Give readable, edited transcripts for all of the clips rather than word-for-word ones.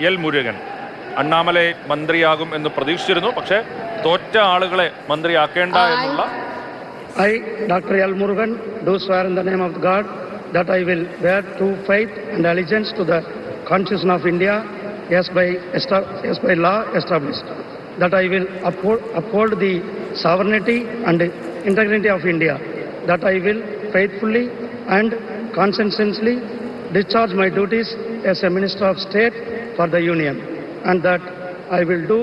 L Murugan. Annamalai മന്ത്രിയാകും എന്ന് പ്രതീക്ഷിച്ചിരുന്നു, പക്ഷേ തോറ്റ ആളുകളെ മന്ത്രിയാക്കേണ്ട എന്നുള്ള. I, Dr. L. Murugan, do swear in the name of God that I will bear true faith and allegiance to the Constitution of India as by law established, that I will uphold the sovereignty and integrity of India, that I will faithfully and conscientiously discharge my duties as a Minister of State for the Union, and that I will do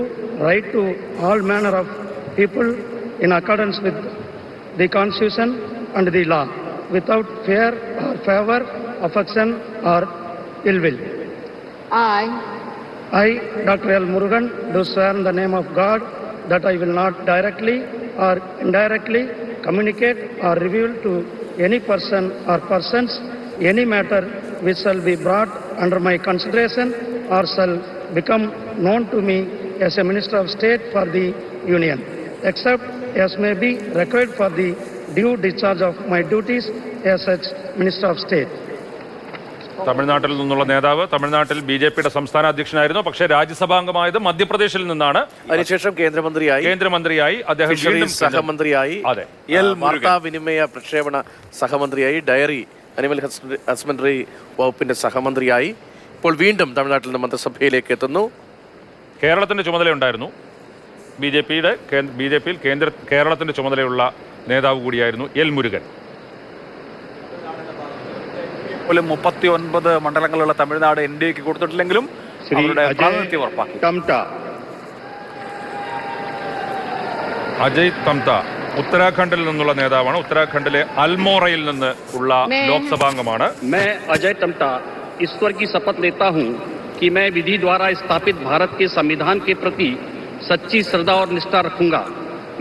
right to all manner of people in accordance with the Constitution and the law, without fear or favor, affection or ill will. I, Dr. L. Murugan, do swear in the name of God that I will not directly or indirectly communicate or reveal to any person or persons any matter which shall be brought under my consideration or shall become known to me as a Minister of State for the Union, except as may be required for the due discharge of my duties as such Minister of State. തമിഴ്നാട്ടിൽ നിന്നുള്ള നേതാവ് തമിഴ്നാട്ടിൽ ബി.ജെ.പിയുടെ സംസ്ഥാന അധ്യക്ഷനായിരുന്നു, പക്ഷേ രാജ്യസഭാംഗമായത് മധ്യപ്രദേശിൽ നിന്നാണ്. അതിനുശേഷം കേന്ദ്രമന്ത്രിയായി അദ്ദേഹം വീണ്ടും സഹമന്ത്രിയായി, വാർത്താവിനിമയ പ്രക്ഷേപണ സഹമന്ത്രിയായി, ഡയറി അനിമൽ ഹസ്ബൻഡറി വകുപ്പിന്റെ സഹമന്ത്രിയായി, ഇപ്പോൾ വീണ്ടും തമിഴ്നാട്ടിൽ നിന്ന് മന്ത്രിസഭയിലേക്ക് എത്തുന്നു. കേരളത്തിന്റെ ചുമതലയുണ്ടായിരുന്നു. ബി.ജെ.പിയിൽ കേരളത്തിന്റെ ചുമതലയുള്ള നേതാവ് കൂടിയായിരുന്നു എൽ മുരുകൻ. 39 മണ്ഡലങ്ങളുള്ള തമിഴ്നാട് എൻ.ഡി.എക്ക് കൊടുത്തിട്ടില്ലെങ്കിലും പ്രാതിനിധ്യം ഉറപ്പാക്കി. അജയ് തംത ഉത്തരാഖണ്ഡിൽ നിന്നുള്ള നേതാവാണ്. ഉത്തരാഖണ്ഡിലെ അൽമോറയിൽ നിന്ന് ഉള്ള ലോക്സഭാംഗമാണ്. मैं अजय तमता ईश्वर की शपथ लेता हूं कि मैं विधि द्वारा स्थापित भारत के संविधान के प्रति सच्ची श्रद्धा और निष्ठा रखूंगा.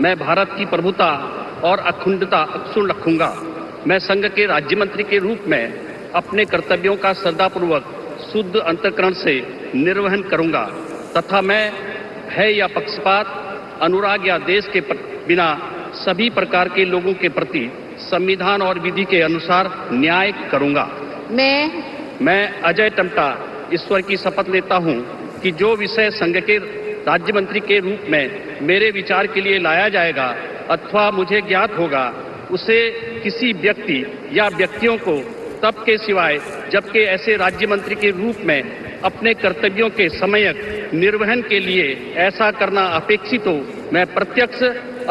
मैं भारत की प्रभुता और अखंडता अक्षुण्ण रखूंगा. मैं संघ के राज्य मंत्री के रूप में अपने कर्तव्यों का श्रद्धापूर्वक शुद्ध अंतःकरण से निर्वहन करूंगा तथा मैं भय या पक्षपात, अनुराग या देश के बिना सभी प्रकार के लोगों के प्रति संविधान और विधि के अनुसार न्याय करूंगा. मैं अजय टमटा ईश्वर की शपथ लेता हूं कि जो विषय संघ के राज्य मंत्री के रूप में मेरे विचार के लिए लाया जाएगा अथवा मुझे ज्ञात होगा, उसे किसी व्यक्ति या व्यक्तियों को तब के सिवाय जबकि ऐसे राज्य मंत्री के रूप में अपने कर्तव्यों के समयक निर्वहन के लिए ऐसा करना अपेक्षित हो, मैं प्रत्यक्ष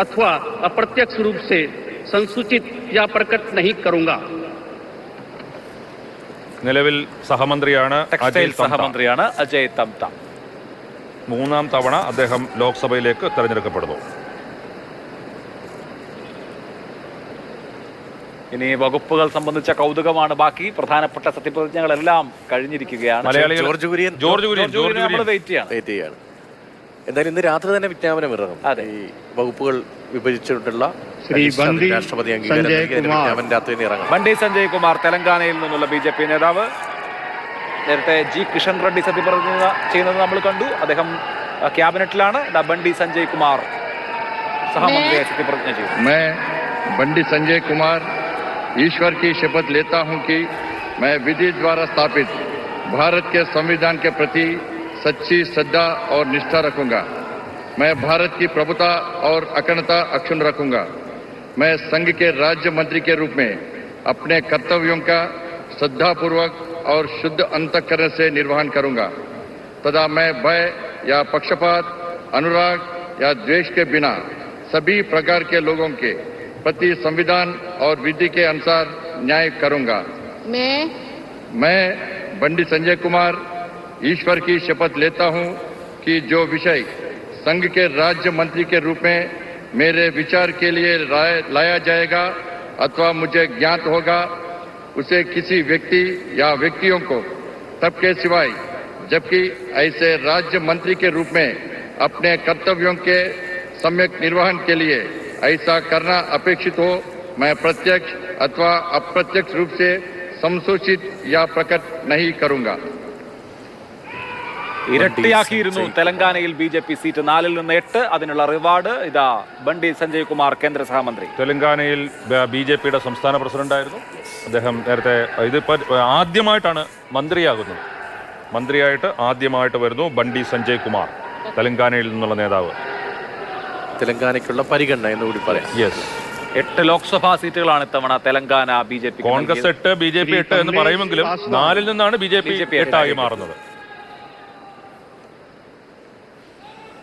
अथवा अप्रत्यक्ष रूप से संसूचित या प्रकट नहीं करूंगा. നിലവിൽ സഹമന്ത്രിയാണ് അജയ് തംത. മൂന്നാം തവണ അദ്ദേഹം ലോക്സഭയിലേക്ക് തെരഞ്ഞെടുക്കപ്പെടുന്നു. ഇനി വകുപ്പുകൾ സംബന്ധിച്ച കൗതുകമാണ് ബാക്കി. പ്രധാനപ്പെട്ട സത്യപ്രതിജ്ഞകളെല്ലാം കഴിഞ്ഞിരിക്കുകയാണ്. ജോർജ് കുര്യൻ വെയിറ്റ് ചെയ്യാണ്. എന്തായാലും ഇന്ന് രാത്രി തന്നെ വിജ്ഞാപനം ഇറങ്ങും. ഈ വകുപ്പുകൾ വിഭജിച്ചിട്ടുള്ള രാഷ്ട്രപതി അംഗീകാരം രാത്രി ഇറങ്ങും. ബണ്ടി സഞ്ജയ് കുമാർ തെലങ്കാനയിൽ നിന്നുള്ള ബി.ജെ.പി നേതാവ്. നേരത്തെ ജി കിഷൻ റെഡ്ഡി സത്യപ്രതിജ്ഞ ചെയ്യുന്നത് നമ്മൾ കണ്ടു. അദ്ദേഹം ക്യാബിനറ്റിലാണ്. ബണ്ടി സഞ്ജയ് കുമാർ സഹമന്ത്രിയായി സത്യപ്രതിജ്ഞ ചെയ്തു. बंडी संजय कुमार ईश्वर की शपथ लेता हूं कि मैं विधि द्वारा स्थापित भारत के संविधान के प्रति सच्ची श्रद्धा और निष्ठा रखूंगा. मैं भारत की प्रभुता और अखंडता अक्षुण्ण रखूंगा. मैं संघ के राज्य मंत्री के रूप में अपने कर्तव्यों का श्रद्धापूर्वक और शुद्ध अंतःकरण से निर्वहन करूंगा तथा मैं भय या पक्षपात, अनुराग या द्वेष के बिना सभी प्रकार के लोगों के प्रति संविधान और विधि के अनुसार न्याय करूंगा. मैं बंडी संजय कुमार ईश्वर की शपथ लेता हूं कि जो विषय संघ के राज्य मंत्री के रूप में मेरे विचार के लिए लाया जाएगा अथवा मुझे ज्ञात होगा, उसे किसी व्यक्ति या व्यक्तियों को तब के सिवाय जबकि ऐसे राज्य मंत्री के रूप में अपने कर्तव्यों के सम्यक निर्वहन के लिए ऐसा करना अपेक्षित हो, मैं प्रत्यक्ष अथवा अप्रत्यक्ष रूप से संसूचित या प्रकट नहीं करूंगा. ഇരട്ടിയാക്കിയിരുന്നു തെലങ്കാനയിൽ ബി.ജെ.പി സീറ്റ് 4-ൽ നിന്ന് 8. അതിനുള്ള റിവാർഡ് ഇതാ ബണ്ടി സഞ്ജയ് കുമാർ കേന്ദ്ര സഹമന്ത്രി. തെലങ്കാനയിൽ ബി.ജെ.പിയുടെ സംസ്ഥാന പ്രസിഡന്റായിരുന്നു അദ്ദേഹം. നേരത്തെ ഇതിപ്പോൾ ആദ്യമായിട്ടാണ് മന്ത്രിയാകുന്നത്. മന്ത്രിയായിട്ട് ആദ്യമായിട്ട് വരുന്നു ബണ്ടി സഞ്ജയ് കുമാർ, തെലങ്കാനയിൽ നിന്നുള്ള നേതാവ്. തെലങ്കാനയ്ക്കുള്ള പരിഗണന എന്ന് കൂടി പറയാം. യെസ്, 8 ലോക്സഭാ സീറ്റുകളാണ് ഇത്തവണ തെലങ്കാന BJP കോൺഗ്രസ് 8, BJP 8 എന്ന് പറയുമെങ്കിലും 4-ൽ നിന്നാണ് BJP 8 മാറുന്നത്.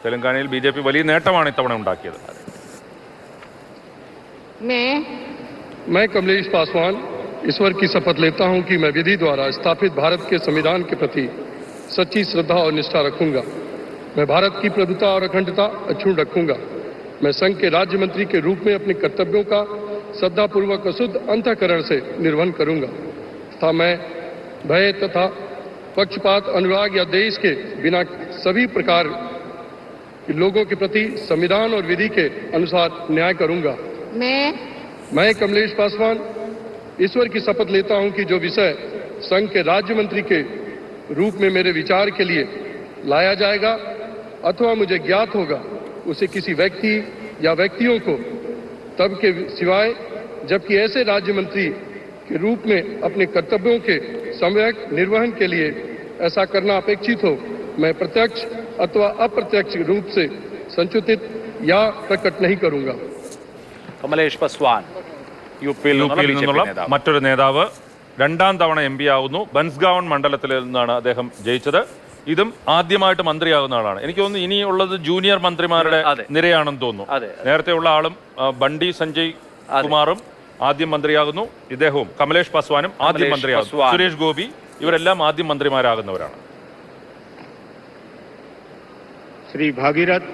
തെലങ്കാനയിൽ BJP വലിയ നേട്ടമാണ് ഇത്തവണ ഉണ്ടാക്കിയത്. मैं कमलेश पासवान ईश्वर की शपथ लेता हूं कि मैं विधि द्वारा स्थापित भारत के संविधान के प्रति सच्ची श्रद्धा और निष्ठा रखूंगा। मैं भारत की प्रभुता और अखंडता अक्षुण्ण रखूंगा। मैं संघ के राज्य मंत्री के रूप में अपने कर्तव्यों का श्रद्धापूर्वक शुद्ध अंतःकरण से निर्वहन करूंगा तथा मैं भय तथा पक्षपात, अनुराग या देश के बिना सभी प्रकार के लोगों के प्रति संविधान और विधि के अनुसार न्याय करूंगा। मैं कमलेश पासवान ईश्वर की शपथ लेता हूं कि जो विषय संघ के राज्य मंत्री के रूप में मेरे विचार के लिए लाया जाएगा अथवा मुझे ज्ञात होगा, उसे किसी व्यक्ति या व्यक्तियों को तब के सिवाय जबकि ऐसे राज्य मंत्री के रूप में अपने कर्तव्यों के सम्यक निर्वहन के लिए ऐसा करना अपेक्षित हो, मैं प्रत्यक्ष अथवा अप्रत्यक्ष रूप से संचित या प्रकट नहीं करूंगा। കമലേഷ് പസ്വാൻ യുപിയിൽ നിന്നുള്ള മറ്റൊരു നേതാവ്, 2ാം തവണ MP ആവുന്നു. ബൻസ്ഗാവൺ മണ്ഡലത്തിൽ നിന്നാണ് അദ്ദേഹം ജയിച്ചത്. ഇതും ആദ്യമായിട്ട് മന്ത്രിയാകുന്ന ആളാണ്. എനിക്ക് തോന്നുന്നു ഇനിയുള്ളത് ജൂനിയർ മന്ത്രിമാരുടെ നിരയാണെന്ന് തോന്നുന്നു. നേരത്തെ ഉള്ള ആളും ബണ്ടി സഞ്ജയ് കുമാറും ആദ്യം മന്ത്രിയാകുന്നു. ഇദ്ദേഹവും കമലേഷ് പസ്വാനും ആദ്യം മന്ത്രിയാകുന്നു. സുരേഷ് ഗോപി ഇവരെല്ലാം ആദ്യം മന്ത്രിമാരാകുന്നവരാണ്. श्री भागीरथ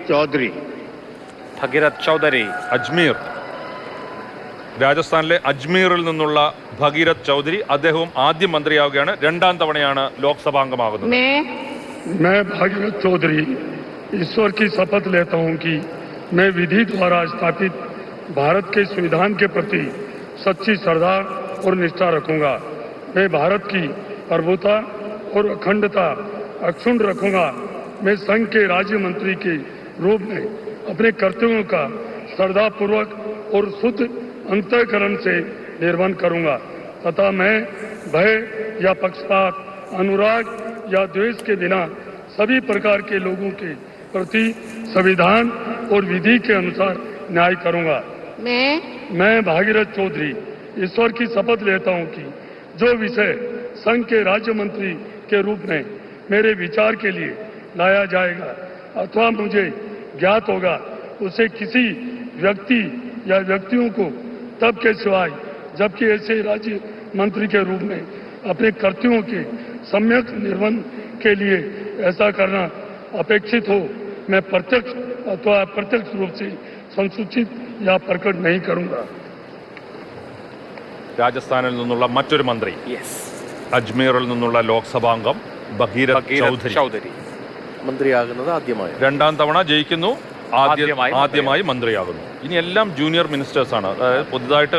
चौधरी അജ്മീർ, രാജസ്ഥാനിലെ അജ്മീറിൽ നിന്നുള്ള ഭഗീരഥ് ചൗധരി, അദ്ദേഹവും ആദ്യം മന്ത്രിയാവുകയാണ്. 2ാം തവണയാണ് ലോക്സഭാംഗമാകുന്നത്. मैं भागीरथ चौधरी ईश्वर की शपथ लेता हूं कि मैं विधि द्वारा स्थापित भारत के संविधान के प्रति सच्ची श्रद्धा और निष्ठा रखूंगा। मैं भारत की प्रभुता और अखंडता अक्षुण्ण रखूंगा। मैं संघ के राज्य मंत्री के रूप में अपने कर्तव्यों का श्रद्धापूर्वक और शुद्ध अंतःकरण से निर्वहन करूंगा तथा मैं भय या पक्षपात, अनुराग या द्वेष के बिना सभी प्रकार के लोगों के प्रति संविधान और विधि के अनुसार न्याय करूंगा। मैं भागीरथ चौधरी ईश्वर की शपथ लेता हूं कि जो विषय संघ के राज्य मंत्री के रूप में मेरे विचार के लिए लाया जाएगा अथवा मुझे ज्ञात होगा, उसे किसी व्यक्ति या व्यक्तियों को तब के सिवाय जबकि ऐसे राज्य मंत्री के रूप में अपने कर्तव्यों के सम्यक निर्वहन के लिए ऐसा करना अपेक्षित हो, मैं प्रत्यक्ष अथवा अप्रत्यक्ष रूप से संसूचित या प्रकट नहीं करूंगा। രാജസ്ഥാനിൽ നിന്നുള്ള മറ്റൊരു മന്ത്രി, അജ്മീറിൽ നിന്നുള്ള ലോക്സഭാംഗം ഭഗീരഥ് ചൗധരി മന്ത്രിയാകുന്നത് ആദ്യമായി. 2ാം തവണ ജയിക്കുന്നു, ആദ്യമായി മന്ത്രിയാകുന്നു. ഇനി എല്ലാം ജൂനിയർ മിനിസ്റ്റേഴ്സ് ആണ്, അതായത് പുതുതായിട്ട്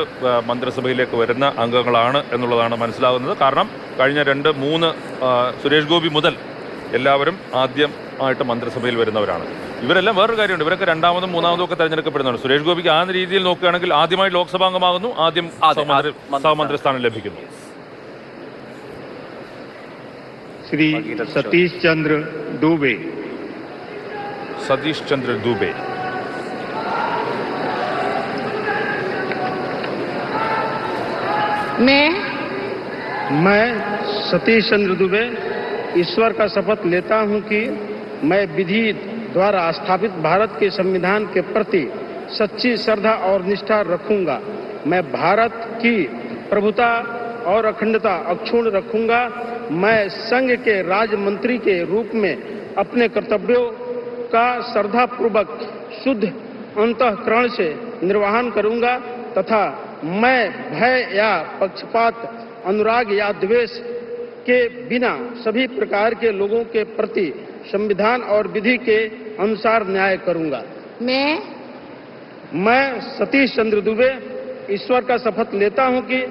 മന്ത്രിസഭയിലേക്ക് വരുന്ന അംഗങ്ങളാണ് എന്നുള്ളതാണ് മനസ്സിലാകുന്നത്. കാരണം കഴിഞ്ഞ 2-3 സുരേഷ് ഗോപി മുതൽ എല്ലാവരും ആദ്യമായിട്ട് മന്ത്രിസഭയിൽ വരുന്നവരാണ്. ഇവരെല്ലാം വേറൊരു കാര്യമുണ്ട്, ഇവരൊക്കെ 2ാമതും 3ാമതും ഒക്കെ തെരഞ്ഞെടുക്കപ്പെടുന്നതാണ്. സുരേഷ് ഗോപിക്ക് ആ രീതിയിൽ നോക്കുകയാണെങ്കിൽ ആദ്യമായി ലോക്സഭാംഗമാകുന്നു, ആദ്യം സഹമന്ത്രി സ്ഥാനം ലഭിക്കുന്നു. श्री सतीश चंद्र दुबे मैं सतीश चंद्र दुबे ईश्वर का शपथ लेता हूं कि मैं विधि द्वारा स्थापित भारत के संविधान के प्रति सच्ची श्रद्धा और निष्ठा रखूंगा। मैं भारत की प्रभुता और अखंडता अक्षुण्ण रखूंगा। मैं संघ के राज्य मंत्री के रूप में अपने कर्तव्यों का श्रद्धापूर्वक शुद्ध अंतःकरण से निर्वहन करूंगा तथा मैं भय या पक्षपात, अनुराग या द्वेष के बिना सभी प्रकार के लोगों के प्रति संविधान और विधि के अनुसार न्याय करूंगा। मैं सतीश चंद्र दुबे ईश्वर का शपथ लेता हूं कि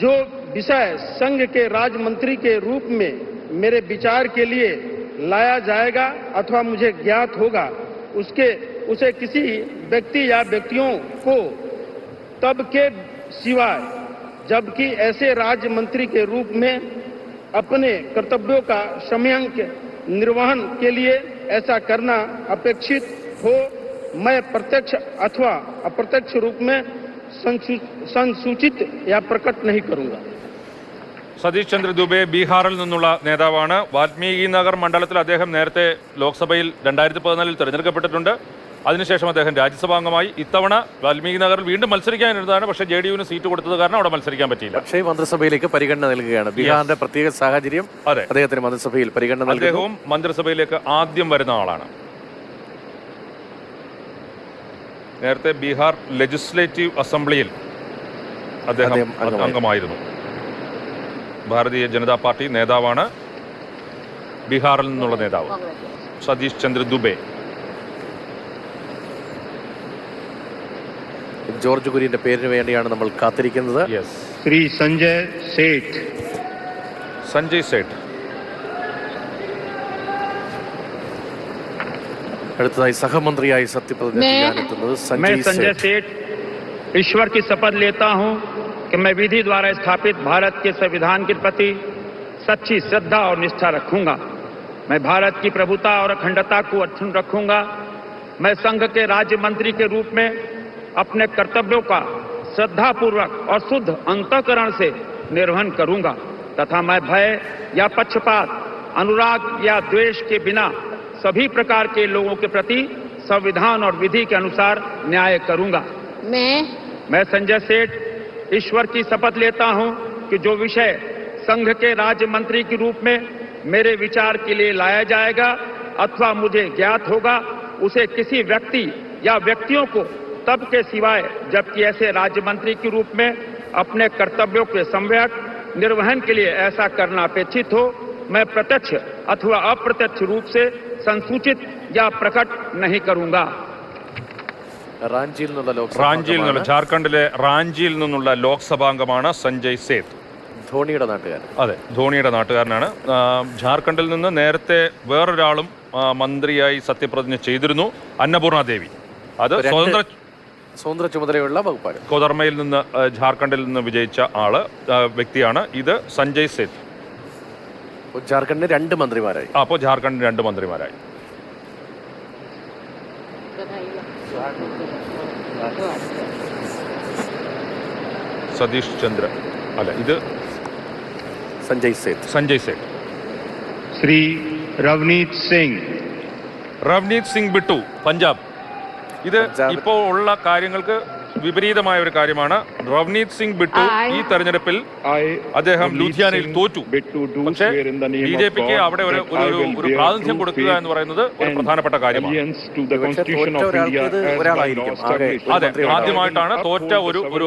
जो विषय संघ के राज्य मंत्री के रूप में मेरे विचार के लिए लाया जाएगा अथवा मुझे ज्ञात होगा, उसे किसी व्यक्ति या व्यक्तियों को तब के सिवाय जबकि ऐसे राज्य मंत्री के रूप में अपने कर्तव्यों का समयंक निर्वहन के लिए ऐसा करना अपेक्षित हो मैं प्रत्यक्ष अथवा अप्रत्यक्ष रूप में संसूचित या प्रकट नहीं करूंगा. സതീഷ് ചന്ദ്ര ദുബെ ബീഹാറിൽ നിന്നുള്ള നേതാവാണ്. വാൽമീകി നഗർ മണ്ഡലത്തിൽ അദ്ദേഹം നേരത്തെ ലോക്സഭയിൽ 2014 തിരഞ്ഞെടുക്കപ്പെട്ടിട്ടുണ്ട്. അതിനുശേഷം അദ്ദേഹം രാജ്യസഭാംഗമായി. ഇത്തവണ വാൽമീകി നഗറിൽ വീണ്ടും മത്സരിക്കാനിരുന്നതാണ്. പക്ഷേ JDU-ന് സീറ്റ് കൊടുത്തത് കാരണം അവിടെ മത്സരിക്കാൻ പറ്റിയില്ല. പക്ഷേ മന്ത്രിസഭയിലേക്ക് പരിഗണന നൽകുകയാണ്. ബീഹാറിന്റെ പ്രത്യേക സാഹചര്യം അദ്ദേഹത്തിന് മന്ത്രിസഭയിൽ പരിഗണന നൽകുന്നു. അദ്ദേഹവും മന്ത്രിസഭയിലേക്ക് ആദ്യം വരുന്ന ആളാണ്. നേരത്തെ ബീഹാർ ലെജിസ്ലേറ്റീവ് അസംബ്ലിയിൽ അദ്ദേഹം അംഗമായിരുന്നു. ഭാരതീയ ജനതാ പാർട്ടി നേതാവാണ്. ബീഹാറിൽ നിന്നുള്ള നേതാവ് സതീഷ് ചന്ദ്ര ദുബെ. ജോർജ് കുര്യന്റെ പേരിന് വേണ്ടിയാണ് നമ്മൾ കാത്തിരിക്കുന്നത്. ശ്രീ സഞ്ജയ് സേഠ്. സഞ്ജയ് സേഠ് അടുത്തതായി സഹമന്ത്രിയായി സത്യപ്രതിജ്ഞ ചെയ്യാനെത്തുന്നത് संजय सेठ ईश्वर की शपथ लेता हूं कि मैं विधि द्वारा स्थापित भारत के संविधान के प्रति सच्ची श्रद्धा और निष्ठा रखूंगा. मैं भारत की प्रभुता और अखंडता को अक्षुण्ण रखूंगा. मैं संघ के राज्य मंत्री के रूप में अपने कर्तव्यों का श्रद्धापूर्वक और शुद्ध अंतःकरण से निर्वहन करूंगा तथा मैं भय या पक्षपात, अनुराग या द्वेष के बिना सभी प्रकार के लोगों के प्रति संविधान और विधि के अनुसार न्याय करूंगा. मैं संजय सेठ ईश्वर की शपथ लेता हूं कि जो विषय संघ के राज्य मंत्री के रूप में मेरे विचार के लिए लाया जाएगा अथवा मुझे ज्ञात होगा उसे किसी व्यक्ति या व्यक्तियों को तब के सिवाय जबकि ऐसे राज्य मंत्री के रूप में अपने कर्तव्यों के सम्यक निर्वहन के लिए ऐसा करना अपेक्षित हो मैं प्रत्यक्ष अथवा अप्रत्यक्ष रूप से संसूचित या प्रकट नहीं करूंगा. റാഞ്ചിയിൽ നിന്നുള്ള ജാർഖണ്ഡിലെ റാഞ്ചിയിൽ നിന്നുള്ള ലോക്സഭാംഗമാണ് സഞ്ജയ് സേത്ത്. ധോണിയുടെ നാട്ടുകാരൻ. അതെ, ധോണിയുടെ നാട്ടുകാരനാണ്. ജാർഖണ്ഡിൽ നിന്ന് നേരത്തെ വേറൊരാളും മന്ത്രിയായി സത്യപ്രതിജ്ഞ ചെയ്തിരുന്നു, അന്നപൂർണ ദേവി. അത് സ്വതന്ത്ര ചുമതലയുള്ള വകുപ്പാണ്. കോദർമയിൽ നിന്ന് ജാർഖണ്ഡിൽ നിന്ന് വിജയിച്ച വ്യക്തിയാണ്. ഇത് സഞ്ജയ് സേത്ത്. ജാർഖണ്ഡിന് 2 മന്ത്രിമാരായി. അപ്പോൾ ജാർഖണ്ഡിന് 2 മന്ത്രിമാരായി. സതീഷ് ചന്ദ്ര അല്ല, ഇത് സഞ്ജയ് സേത്ത്. സഞ്ജയ് സേത്ത്. ശ്രീ റവ്നീത് സിംഗ്. റവ്നീത് സിംഗ് ബിട്ടു, പഞ്ചാബ്. ഇത് ഇപ്പോൾ ഉള്ള കാര്യങ്ങൾക്ക് വിപരീതമായ ഒരു കാര്യമാണ്. റവ്നീത് സിംഗ് ബിട്ടു ഈ തെരഞ്ഞെടുപ്പിൽ അദ്ദേഹം ലൂധിയാനയിൽ തോറ്റു. പക്ഷേ BJPക്ക് അവിടെ ഒരു പ്രാതിനിധ്യം കൊടുക്കുക എന്ന് പറയുന്നത് ഒരു പ്രധാനപ്പെട്ട കാര്യമാണ്. അതെ, ആദ്യമായിട്ടാണ് തോറ്റ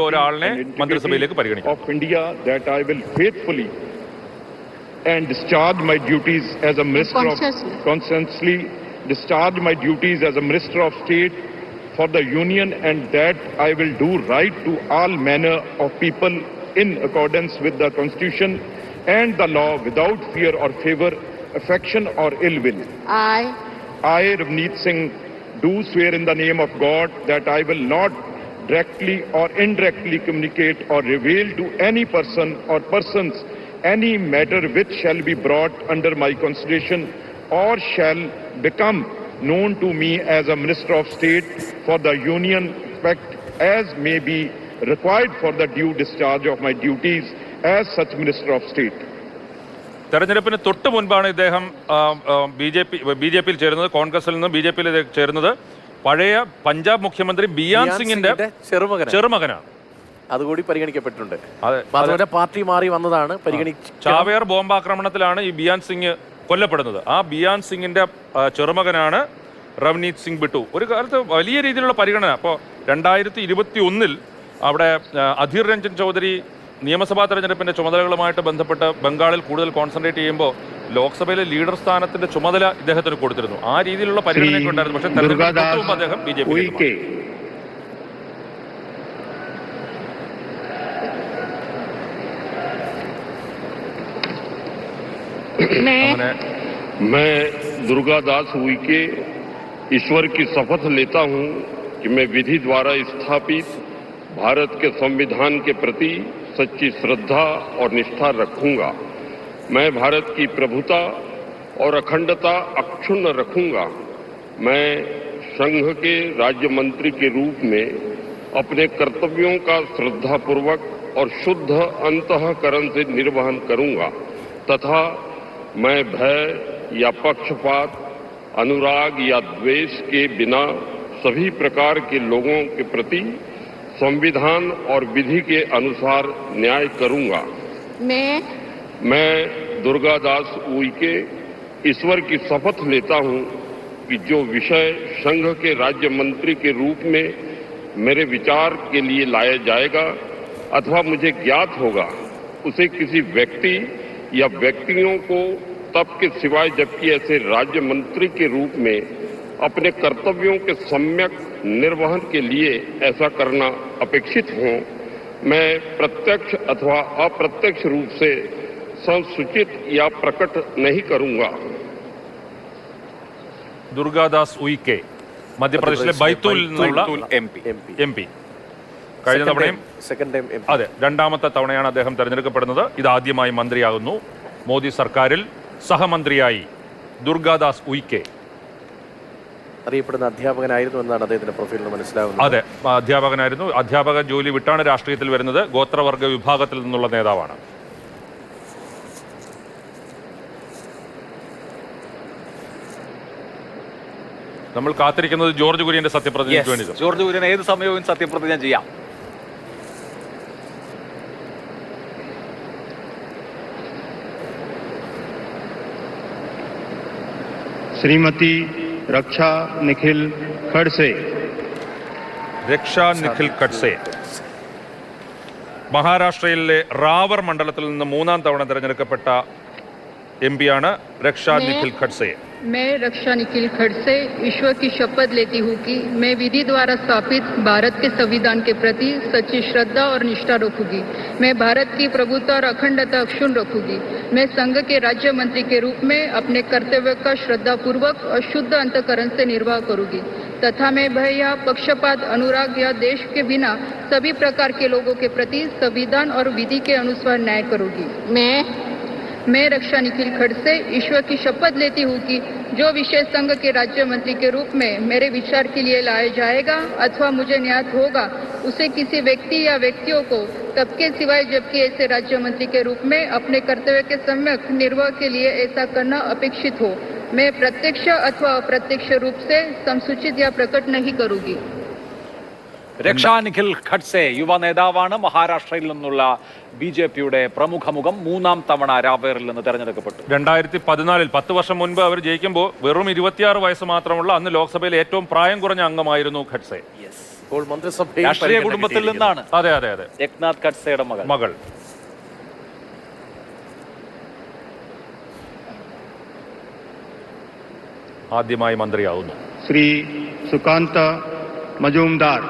ഒരാളിനെ മന്ത്രിസഭയിലേക്ക് പരിഗണിക്കുന്നത്. And discharge my duties as a minister of conscientiously discharge my duties as a minister of state for the union, and that I will do right to all manner of people in accordance with the constitution and the law without fear or favor, affection or ill will. I Ravneet Singh do swear in the name of God that I will not directly or indirectly communicate or reveal to any person or persons any matter which shall be brought under my consideration or shall become known to me as a minister of state for the union as may be required for the due discharge of my duties as such minister of state. തെരഞ്ഞെടുപ്പിന് തൊട്ട് മുൻപാണ് ഇദ്ദേഹം BJPയിൽ ചേരുന്നത്. കോൺഗ്രസിൽ നിന്ന് BJPയിലേക്ക് ചേരുന്നത് പഴയ പഞ്ചാബ് മുഖ്യമന്ത്രി ബിയാൻ സിംഗിന്റെ ചെറുമകനാണ്. അതുകൂടി പരിഗണിക്കപ്പെട്ടിട്ടുണ്ട്. അതുപോലെ പാർട്ടി മാറി വന്നതാണ്. ചാവേർ ബോംബാക്രമണത്തിലാണ് ഈ ബിയാൻ സിംഗ് കൊല്ലപ്പെടുന്നത്. ആ ബിയാൻ സിംഗിന്റെ ചെറുമകനാണ് റവ്നീത് സിംഗ് ബിട്ടു. ഒരു കാലത്ത് വലിയ രീതിയിലുള്ള പരിഗണന. അപ്പോൾ 2021 അവിടെ അധീർ രഞ്ജൻ ചൗധരി നിയമസഭാ തെരഞ്ഞെടുപ്പിന്റെ ചുമതലകളുമായിട്ട് ബന്ധപ്പെട്ട് ബംഗാളിൽ കൂടുതൽ കോൺസെൻട്രേറ്റ് ചെയ്യുമ്പോൾ ലോക്സഭയിലെ ലീഡർ സ്ഥാനത്തിന്റെ ചുമതല ഇദ്ദേഹത്തിന് കൊടുത്തിരുന്നു. ആ രീതിയിലുള്ള പരിഗണനയൊക്കെ ഉണ്ടായിരുന്നു. പക്ഷേ തെരഞ്ഞെടുപ്പ് അദ്ദേഹം BJP मैं दुर्गादास उइके ईश्वर की शपथ लेता हूं कि मैं विधि द्वारा स्थापित भारत के संविधान के प्रति सच्ची श्रद्धा और निष्ठा रखूंगा. मैं भारत की प्रभुता और अखंडता अक्षुण्ण रखूंगा। मैं संघ के राज्य मंत्री के रूप में अपने कर्तव्यों का श्रद्धापूर्वक और शुद्ध अंतःकरण से निर्वहन करूंगा तथा मैं भय या पक्षपात, अनुराग या द्वेष के बिना सभी प्रकार के लोगों के प्रति संविधान और विधि के अनुसार न्याय करूंगा। मैं दुर्गादास उइके ईश्वर की शपथ लेता हूं कि जो विषय संघ के राज्य मंत्री के रूप में मेरे विचार के लिए लाया जाएगा अथवा मुझे ज्ञात होगा, उसे किसी व्यक्ति या व्यक्तियों को तब के सिवाय जबकि ऐसे राज्य मंत्री के रूप में अपने कर्तव्यों के सम्यक निर्वहन के लिए ऐसा करना अपेक्षित हो, मैं प्रत्यक्ष अथवा अप्रत्यक्ष रूप से संसूचित या प्रकट नहीं करूंगा। ദുർഗാദാസ് ഉയിക്കെ മധ്യപ്രദേശിലെ ബൈത്തൂൽ നിന്നുള്ള എം പി കഴിഞ്ഞ തവണയും അതെ രണ്ടാമത്തെ തവണയാണ് അദ്ദേഹം തെരഞ്ഞെടുക്കപ്പെടുന്നത്. ഇതാദ്യമായി മന്ത്രിയാകുന്നു. മോദി സർക്കാരിൽ സഹമന്ത്രിയായി ദുർഗാദാസ് ഉയിക്കെ. അറിയപ്പെടുന്ന അധ്യാപകനായിരുന്നു എന്നാണ് അദ്ദേഹത്തിന്റെ പ്രൊഫൈലിൽ നിന്ന് മനസ്സിലാകുന്നത്. അതെ, അധ്യാപകനായിരുന്നു. അധ്യാപക ജോലി വിട്ടാണ് രാഷ്ട്രീയത്തിൽ വരുന്നത്. ഗോത്രവർഗ വിഭാഗത്തിൽ നിന്നുള്ള നേതാവാണ്. നമ്മൾ കാത്തിരിക്കുന്നത് ജോർജ് കുര്യന്റെ സത്യപ്രതിജ്ഞയ്ക്ക് വേണ്ടി. ജോർജ് കുര്യൻ ഏത് സമയവും സത്യപ്രതിജ്ഞ ചെയ്യാം. श्रीमती रक्षा निखिल खड़से. രക്ഷാ നിഖിൽ ഖഡ്സെ മഹാരാഷ്ട്രയിലെ റാവർ മണ്ഡലത്തിൽ നിന്ന് മൂന്നാം തവണ തിരഞ്ഞെടുക്കപ്പെട്ട എം പിയാണ് രക്ഷാ നിഖിൽ ഖഡ്സെ. मैं रक्षा निखिल खड़से ईश्वर की शपथ लेती हूँ कि मैं विधि द्वारा स्थापित भारत के संविधान के प्रति सच्ची श्रद्धा और निष्ठा रखूंगी। मैं भारत की प्रभुता और अखंडता अक्षुण्ण रखूंगी। मैं संघ के राज्य मंत्री के रूप में अपने कर्तव्य का श्रद्धापूर्वक और शुद्ध अंतःकरण से निर्वाह करूंगी तथा मैं भय या पक्षपात, अनुराग या देश के बिना सभी प्रकार के लोगों के प्रति संविधान और विधि के अनुसार न्याय करूंगी। मैं रक्षा निखिल खड़से ईश्वर की शपथ लेती हूँ कि जो विषय संघ के राज्य मंत्री के रूप में मेरे विचार के लिए लाया जाएगा अथवा मुझे ज्ञात होगा, उसे किसी व्यक्ति या व्यक्तियों को तब के सिवाय जबकि ऐसे राज्य मंत्री के रूप में अपने कर्तव्य के सम्यक निर्वाह के लिए ऐसा करना अपेक्षित हो, मैं प्रत्यक्ष अथवा अप्रत्यक्ष रूप से संसूचित या प्रकट नहीं करूंगी। രക്ഷാ നിഖിൽ ഖഡ്സെ യുവ നേതാവാണ്. മഹാരാഷ്ട്രയിൽ നിന്നുള്ള ബിജെപിയുടെ പ്രമുഖ മുഖം മൂന്നാം തവണ രാവേറിൽ നിന്ന് തെരഞ്ഞെടുക്കപ്പെട്ടു. 2014 10 വർഷം മുൻപ് അവർ ജയിക്കുമ്പോൾ വെറും 26 വയസ്സ് മാത്രമുള്ള അന്ന് ലോക്സഭയിലെ ഏറ്റവും പ്രായം കുറഞ്ഞ അംഗമായിരുന്നു ഖഡ്സെ. രാഷ്ട്രീയ കുടുംബത്തിൽ നിന്നാണ്. അതെ അതെ അതെ ഏക്നാഥ് ഖഡ്സെയുടെ മകൾ. ആദ്യമായി മന്ത്രിയാവുന്നു. श्री सुकांत मजूमदार.